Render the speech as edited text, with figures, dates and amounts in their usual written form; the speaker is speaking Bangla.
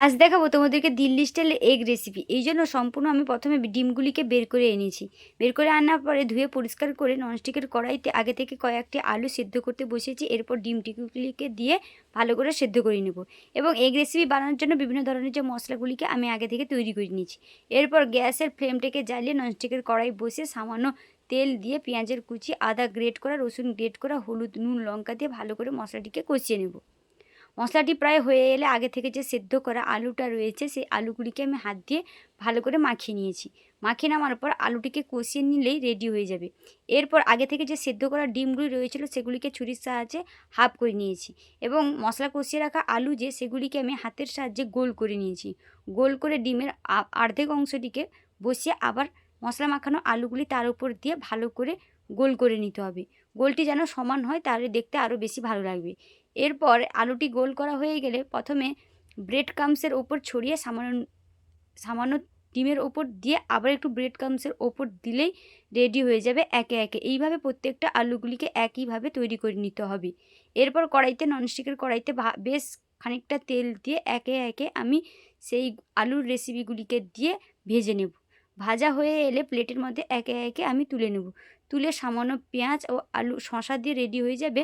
আজ দেখাবো তোমাদেরকে দিল্লি স্টাইলে এগ রেসিপি। এই জন্য সম্পূর্ণ আমি প্রথমে ডিমগুলিকে বের করে এনেছি। বের করে আনার পরে ধুয়ে পরিষ্কার করে ননস্টিকের কড়াইতে আগে থেকে কয়েকটি আলু সেদ্ধ করতে বসিয়েছি। এরপর ডিমটিগুলিকে দিয়ে ভালো করে সেদ্ধ করে নেব এবং এগ রেসিপি বানানোর জন্য বিভিন্ন ধরনের যে মশলাগুলিকে আমি আগে থেকে তৈরি করে নিয়েছি। এরপর গ্যাসের ফ্লেমটাকে জ্বালিয়ে ননস্টিকের কড়াই বসিয়ে সামান্য তেল দিয়ে পেঁয়াজের কুচি, আদা গ্রেট করা, রসুন গ্রেট করা, হলুদ, নুন, লঙ্কা দিয়ে ভালো করে মশলাটিকে কষিয়ে নেব। মশলাটি প্রায় হয়ে এলে আগে থেকে যে সেদ্ধ করা আলুটা রয়েছে সেই আলুগুলিকে আমি হাত দিয়ে ভালো করে মাখিয়ে নিয়েছি। মাখিয়ে নেওয়ার পর আলুটিকে কষিয়ে নিলেই রেডি হয়ে যাবে। এরপর আগে থেকে যে সেদ্ধ করা ডিমগুলি রয়েছিল সেগুলিকে ছুরির সাহায্যে হাফ করে নিয়েছি এবং মশলা কষিয়ে রাখা আলু যে সেগুলিকে আমি হাতের সাহায্যে গোল করে নিয়েছি। গোল করে ডিমের অর্ধেক অংশটিকে বসিয়ে আবার মশলা মাখানো আলুগুলি তার উপর দিয়ে ভালো করে গোল করে নিতে হবে। গোলটি যেন সমান হয়, তাহলে দেখতে আরও বেশি ভালো লাগবে। এরপর আলুটি গোল করা হয়ে গেলে প্রথমে ব্রেড ক্রাম্বসের ওপর ছড়িয়ে সামান্য সামান্য ডিমের ওপর দিয়ে আবার একটু ব্রেড ক্রাম্বসের ওপর দিলেই রেডি হয়ে যাবে একে একে। এইভাবে প্রত্যেকটা আলুগুলিকে একইভাবে তৈরি করে নিতে হবে। এরপর কড়াইতে, ননস্টিকের কড়াইতে বেশ খানিকটা তেল দিয়ে একে একে আমি সেই আলুর রেসিপিগুলিকে দিয়ে ভেজে নেব। ভাজা হয়ে এলে প্লেটের মধ্যে একে একে আমি তুলে নেব। তুলে সামান্য পেঁয়াজ ও আলু শসা দিয়ে রেডি হয়ে যাবে